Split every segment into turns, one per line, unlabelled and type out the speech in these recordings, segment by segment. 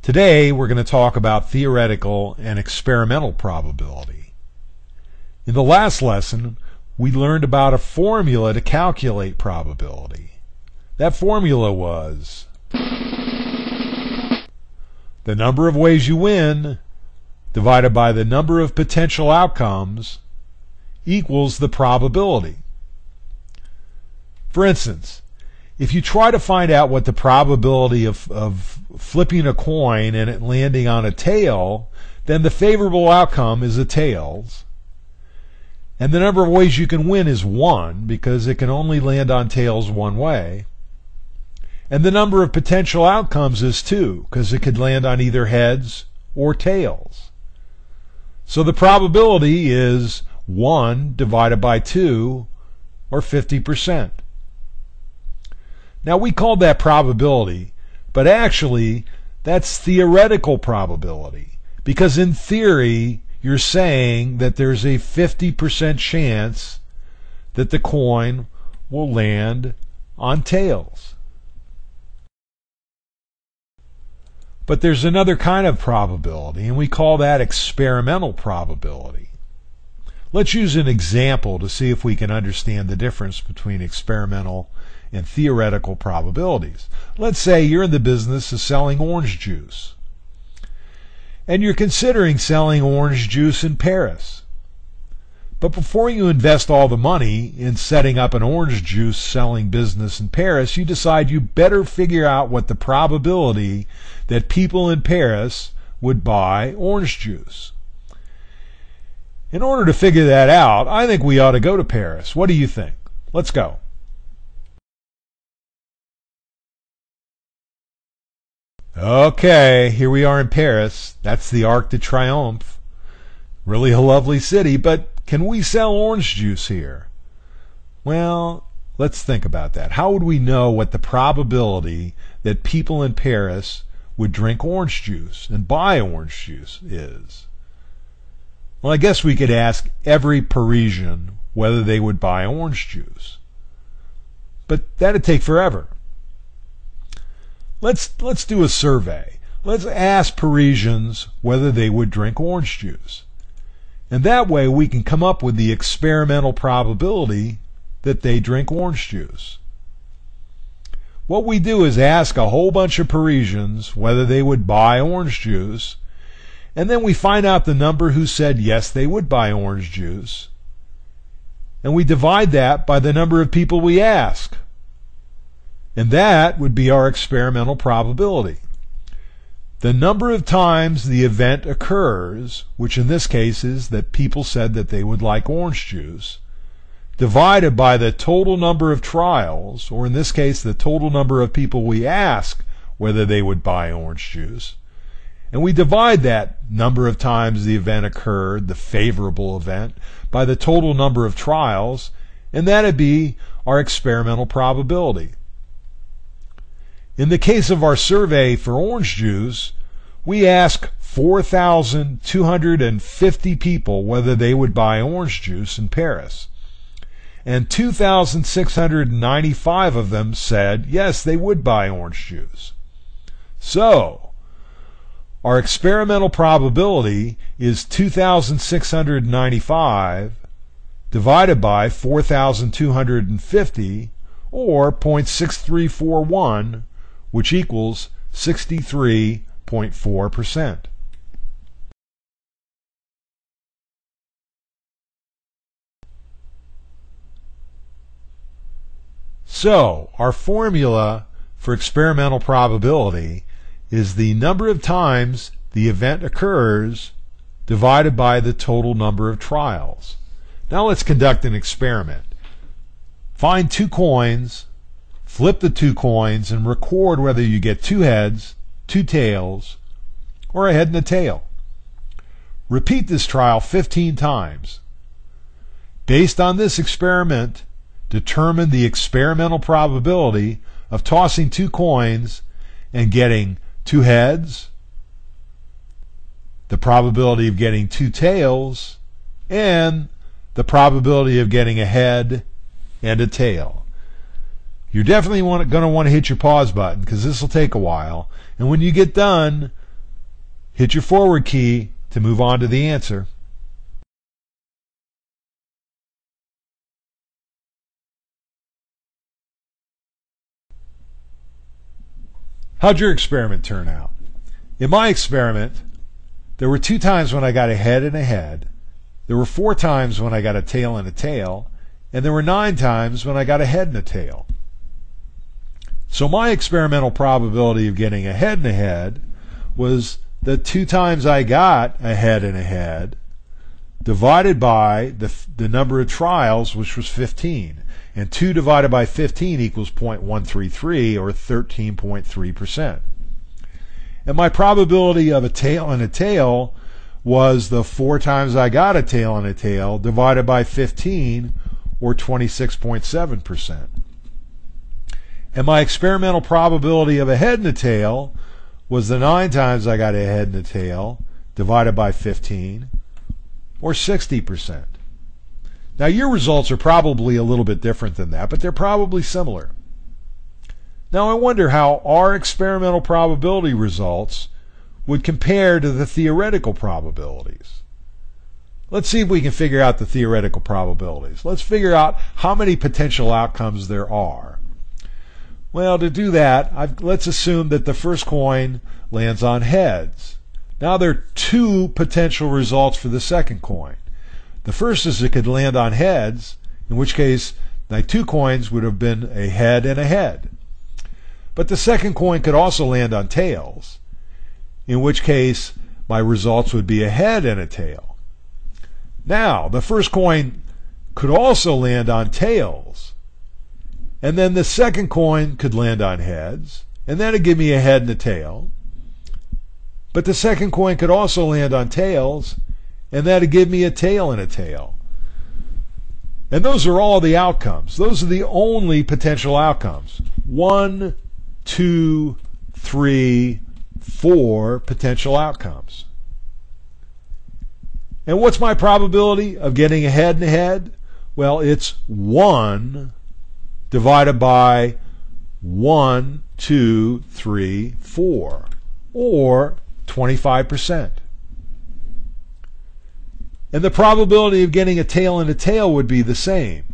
Today we're going to talk about theoretical and experimental probability. In the last lesson, we learned about a formula to calculate probability. That formula was the number of ways you win divided by the number of potential outcomes equals the probability. For instance, if you try to find out what the probability of flipping a coin and it landing on a tail, then the favorable outcome is a tails. And the number of ways you can win is 1, because it can only land on tails one way. And the number of potential outcomes is 2, because it could land on either heads or tails. So the probability is 1 divided by 2, or 50%. Now we called that probability, but actually that's theoretical probability, because in theory you're saying that there's a 50% chance that the coin will land on tails. But there's another kind of probability, and we call that experimental probability. Let's use an example to see if we can understand the difference between experimental and theoretical probabilities. Let's say you're in the business of selling orange juice, and you're considering selling orange juice in Paris. But before you invest all the money in setting up an orange juice selling business in Paris, you decide you better figure out what the probability that people in Paris would buy orange juice. In order to figure that out, I think we ought to go to Paris. What do you think? Let's go. Okay, here we are in Paris. That's the Arc de Triomphe. Really a lovely city, but can we sell orange juice here? Well, let's think about that. How would we know what the probability that people in Paris would drink orange juice and buy orange juice is? Well, I guess we could ask every Parisian whether they would buy orange juice. But that'd take forever. Let's do a survey. Let's ask Parisians whether they would drink orange juice. And that way we can come up with the experimental probability that they drink orange juice. What we do is ask a whole bunch of Parisians whether they would buy orange juice, and then we find out the number who said yes, they would buy orange juice, and we divide that by the number of people we ask. And that would be our experimental probability. The number of times the event occurs, which in this case is that people said that they would like orange juice, divided by the total number of trials, or in this case the total number of people we ask whether they would buy orange juice, and we divide that number of times the event occurred, the favorable event, by the total number of trials, and that'd be our experimental probability. In the case of our survey for orange juice, we ask 4,250 people whether they would buy orange juice in Paris. And 2,695 of them said yes, they would buy orange juice. So, our experimental probability is 2,695 divided by 4,250, or 0.6341, which equals 63.4%. So, our formula for experimental probability is the number of times the event occurs divided by the total number of trials. Now let's conduct an experiment. Find 2 coins, flip the 2 coins, and record whether you get 2 heads, 2 tails, or a head and a tail. Repeat this trial 15 times. Based on this experiment, determine the experimental probability of tossing 2 coins and getting 2 heads, the probability of getting 2 tails, and the probability of getting a head and a tail. You're definitely going to want to hit your pause button, because this will take a while. And when you get done, Hit your forward key to move on to the answer. How'd your experiment turn out? In my experiment, there were 2 times when I got a head and a head, there were 4 times when I got a tail and a tail, and there were 9 times when I got a head and a tail. So my experimental probability of getting a head and a head was the 2 times I got a head and a head divided by the number of trials, which was 15. And 2 divided by 15 equals 0.133, or 13.3%. And my probability of a tail and a tail was the 4 times I got a tail and a tail divided by 15, or 26.7%. And my experimental probability of a head and a tail was the 9 times I got a head and a tail divided by 15, or 60%. Now your results are probably a little bit different than that, but they're probably similar. Now I wonder how our experimental probability results would compare to the theoretical probabilities. Let's see if we can figure out the theoretical probabilities. Let's figure out how many potential outcomes there are. Well, to do that, let's assume that the first coin lands on heads. Now there are 2 potential results for the second coin. The first is it could land on heads, in which case my 2 coins would have been a head and a head. But the second coin could also land on tails, in which case my results would be a head and a tail. Now, the first coin could also land on tails, and then the second coin could land on heads, and then it'd give me a head and a tail. But the second coin could also land on tails, and that'd give me a tail and a tail. And those are all the outcomes. Those are the only potential outcomes. 1, 2, 3, 4 potential outcomes. And what's my probability of getting a head and a head? Well, it's 1 divided by 1, 2, 3, 4, or 25%. And the probability of getting a tail and a tail would be the same.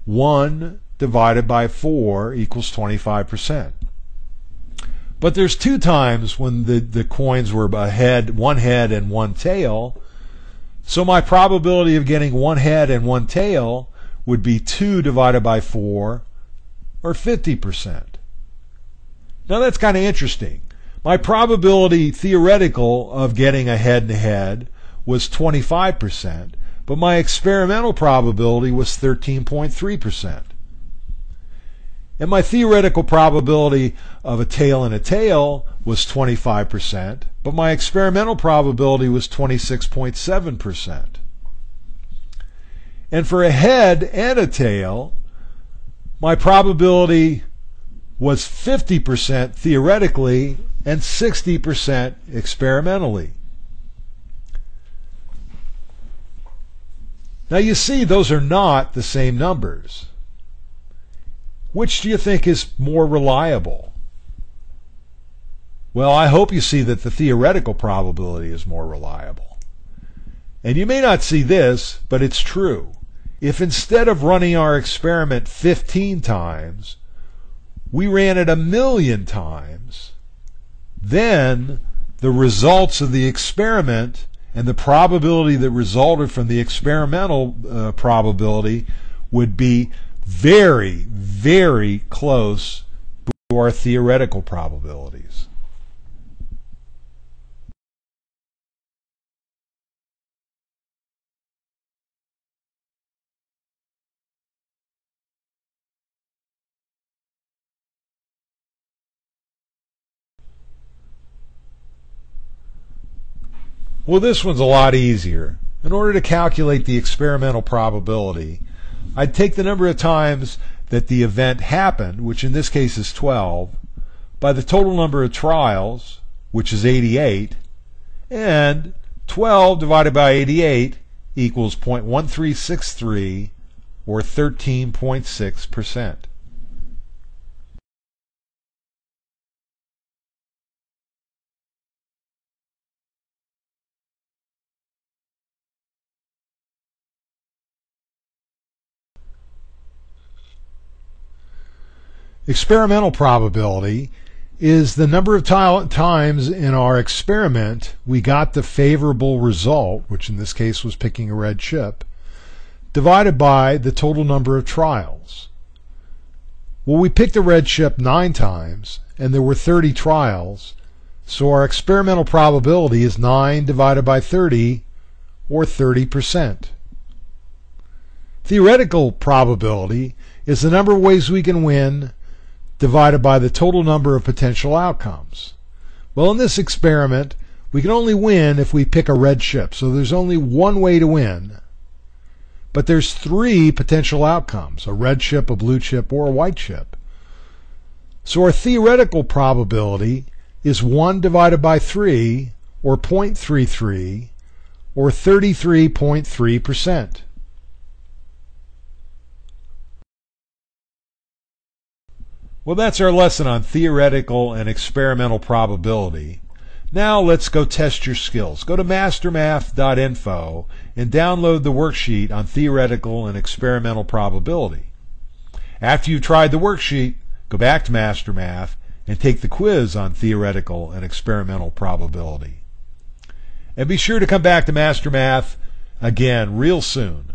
1 divided by 4 equals 25%. But there's 2 times when the coins were a head, 1 head and 1 tail. So my probability of getting 1 head and 1 tail would be 2 divided by 4, or 50%. Now that's kind of interesting. My probability theoretical of getting a head and a head was 25%, but my experimental probability was 13.3%. And my theoretical probability of a tail and a tail was 25%, but my experimental probability was 26.7%. And for a head and a tail, my probability was 50% theoretically and 60% experimentally. Now you see, those are not the same numbers. Which do you think is more reliable? Well, I hope you see that the theoretical probability is more reliable. And you may not see this, but it's true. If instead of running our experiment 15 times, we ran it 1,000,000 times, then the results of the experiment and the probability that resulted from the experimental probability would be very, very close to our theoretical probabilities. Well, this one's a lot easier. In order to calculate the experimental probability, I'd take the number of times that the event happened, which in this case is 12, by the total number of trials, which is 88, and 12 divided by 88 equals 0.1363, or 13.6%. Experimental probability is the number of times in our experiment we got the favorable result, which in this case was picking a red chip, divided by the total number of trials. Well, we picked a red chip 9 times, and there were 30 trials, so our experimental probability is 9 divided by 30, or 30%. Theoretical probability is the number of ways we can win divided by the total number of potential outcomes. Well, in this experiment, we can only win if we pick a red chip, so there's only one way to win. But there's 3 potential outcomes: a red chip, a blue chip, or a white chip. So our theoretical probability is 1 divided by 3, or 0.33, or 33.3%. Well, that's our lesson on theoretical and experimental probability. Now let's go test your skills. Go to mastermath.info and download the worksheet on theoretical and experimental probability. After you've tried the worksheet, go back to MasterMath and take the quiz on theoretical and experimental probability. And be sure to come back to MasterMath again real soon.